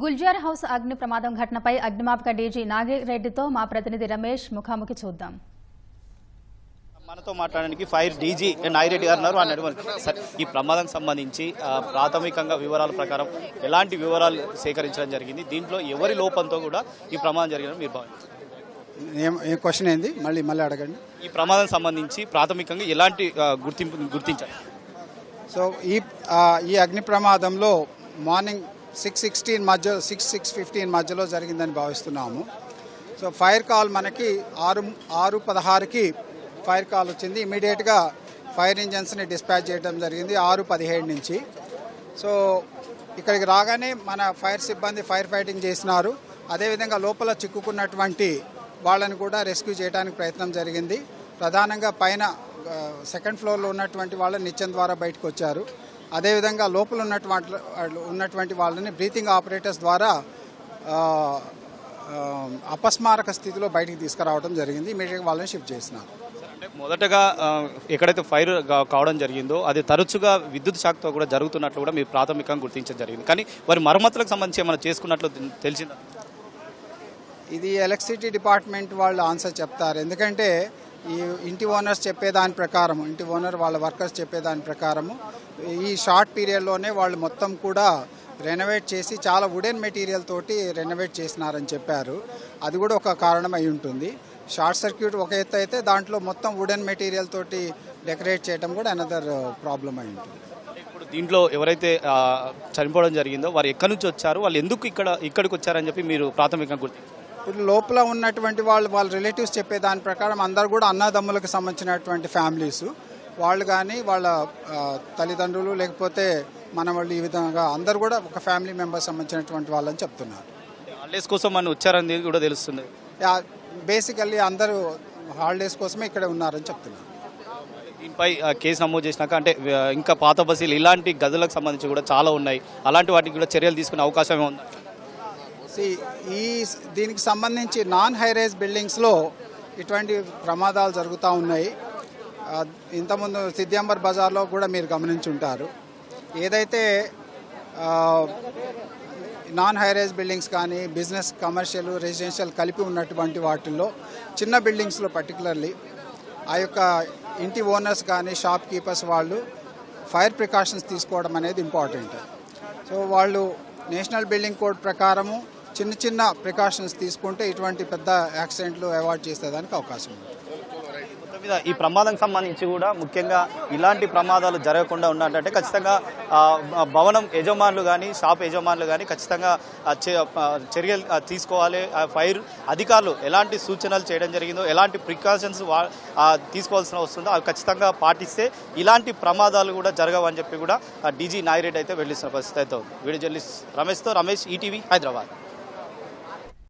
Gulzar house అగ్ని ప్రమాదం ఘటనపై అగ్నిమాపక డీజీ నాగిరెడ్డితో మా ప్రతినిధి రమేష్ ముఖాముఖి చూద్దాం. మనతో మాట్లాడడానికి ఫైర్ డీజీ నాగిరెడ్డి గారు ఉన్నారు. అని అడగండి, ఈ ప్రమాదం సంబంధించి ప్రాథమికంగా వివరాల ప్రకారం ఎలాంటి వివరాలు సేకరించడం జరిగింది, దీంట్లో ఎవరి లోపంతో కూడా ఈ ప్రమాదం జరిగిందని మీరు భావిస్తారు? ఏ క్వశ్చన్ ఏంది మళ్ళీ అడగండి. ఈ ప్రమాదం సంబంధించి ప్రాథమికంగా ఎలాంటి గుర్తించారు? సో ఈ అగ్ని ప్రమాదంలో మార్నింగ్ 6:15 మధ్యలో జరిగిందని భావిస్తున్నాము. సో ఫైర్ కాల్ మనకి 6:16కి ఫైర్ కాల్ వచ్చింది. ఇమీడియట్గా ఫైర్ ఇంజన్స్ని డిస్పాచ్ చేయడం జరిగింది 6:17 నుంచి. సో ఇక్కడికి రాగానే మన ఫైర్ సిబ్బంది ఫైర్ ఫైటింగ్ చేసినారు. అదేవిధంగా లోపల చిక్కుకున్నటువంటి వాళ్ళని కూడా రెస్క్యూ చేయడానికి ప్రయత్నం జరిగింది. ప్రధానంగా పైన సెకండ్ ఫ్లోర్లో ఉన్నటువంటి వాళ్ళని నిచ్చెన ద్వారా బయటకు వచ్చారు. అదేవిధంగా లోపల ఉన్నటువంటి వాళ్ళని బ్రీతింగ్ ఆపరేటర్స్ ద్వారా అపస్మారక స్థితిలో బయటికి తీసుకురావడం జరిగింది. ఇమీడియట్గా వాళ్ళని షిఫ్ట్ చేసినారు. మొదటగా ఎక్కడైతే ఫైర్ కావడం జరిగిందో అది తరచుగా విద్యుత్ షాక్తో కూడా జరుగుతున్నట్లు కూడా మీరు ప్రాథమికంగా గుర్తించడం జరిగింది. కానీ వారి మరమ్మతులకు సంబంధించి ఏమైనా చేసుకున్నట్లు తెలిసిందా? ఇది ఎలక్ట్రిసిటీ డిపార్ట్మెంట్ వాళ్ళు ఆన్సర్ చెప్తారు. ఎందుకంటే ఈ ఇంటి ఓనర్స్ చెప్పేదాని ప్రకారము, ఇంటి ఓనర్ వాళ్ళ వర్కర్స్ చెప్పేదాని ప్రకారము ఈ షార్ట్ పీరియడ్లోనే వాళ్ళు మొత్తం కూడా రెనోవేట్ చేసి చాలా వుడెన్ మెటీరియల్ తోటి రెనోవేట్ చేసినారని చెప్పారు. అది కూడా ఒక కారణం అయి ఉంటుంది. షార్ట్ సర్క్యూట్ ఒక ఎత్తు అయితే దాంట్లో మొత్తం వుడెన్ మెటీరియల్ తోటి డెకరేట్ చేయడం కూడా అనదర్ ప్రాబ్లం అయి ఉంటుంది. ఇప్పుడు దీంట్లో ఎవరైతే చనిపోవడం జరిగిందో వారు ఎక్కడి నుంచి వచ్చారు, వాళ్ళు ఎందుకు ఇక్కడికి వచ్చారని చెప్పి మీరు ప్రాథమికంగా గుర్తించారు? ఇప్పుడు లోపల ఉన్నటువంటి వాళ్ళ రిలేటివ్స్ చెప్పే దాని ప్రకారం అందరు కూడా అన్నదమ్ములకు సంబంధించినటువంటి ఫ్యామిలీస్ వాళ్ళు, కానీ వాళ్ళ తల్లిదండ్రులు లేకపోతే మన వాళ్ళు, ఈ విధంగా అందరు కూడా ఒక ఫ్యామిలీ మెంబర్స్ సంబంధించినటువంటి వాళ్ళని చెప్తున్నారు. హాలిడేస్ కోసం మనం వచ్చారని కూడా తెలుస్తుంది. బేసికల్లీ అందరూ హాలిడేస్ కోసమే ఇక్కడ ఉన్నారని చెప్తున్నారు. దీనిపై కేసు నమోదు చేసినాక అంటే ఇంకా పాత బస్సులు ఇలాంటి గదులకు సంబంధించి కూడా చాలా ఉన్నాయి, అలాంటి వాటికి కూడా చర్యలు తీసుకునే అవకాశం ఉంది. దీనికి సంబంధించి నాన్ హైరైజ్ బిల్డింగ్స్లో ఇటువంటి ప్రమాదాలు జరుగుతూ ఉన్నాయి. ఇంతకుముందు సిద్దింబర్ బజార్లో కూడా మీరు గమనించుంటారు. ఏదైతే నాన్ హైరైజ్ బిల్డింగ్స్ కానీ బిజినెస్, కమర్షియల్, రెసిడెన్షియల్ కలిపి ఉన్నటువంటి వాటిల్లో చిన్న బిల్డింగ్స్లో పర్టికులర్లీ ఆ యొక్క ఇంటి ఓనర్స్ కానీ షాప్ కీపర్స్ వాళ్ళు ఫైర్ ప్రికాషన్స్ తీసుకోవడం అనేది ఇంపార్టెంట్. సో వాళ్ళు నేషనల్ బిల్డింగ్ కోడ్ ప్రకారము చిన్న ప్రికాషన్స్ తీసుకుంటే ఇటువంటి పెద్ద యాక్సిడెంట్లు అవాయిడ్ చేసేదానికి అవకాశం ఉంది. ఈ ప్రమాదం సంబంధించి కూడా ముఖ్యంగా ఇలాంటి ప్రమాదాలు జరగకుండా ఉండాలంటే ఖచ్చితంగా భవనం యజమానులు కానీ షాప్ యజమానులు కానీ ఖచ్చితంగా చర్యలు తీసుకోవాలి. ఫైర్ అధికారులు ఎలాంటి సూచనలు చేయడం జరిగిందో, ఎలాంటి ప్రికాషన్స్ తీసుకోవాల్సిన వస్తుందో అవి ఖచ్చితంగా పాటిస్తే ఇలాంటి ప్రమాదాలు కూడా జరగవని చెప్పి కూడా డీజీ నాగిరెడ్డి అయితే వెళ్ళిస్తున్న పరిస్థితి అయితే ఉంది. వీడియో జర్నలిస్ట్ రమేష్తో రమేష్, ఈటీవీ, హైదరాబాద్.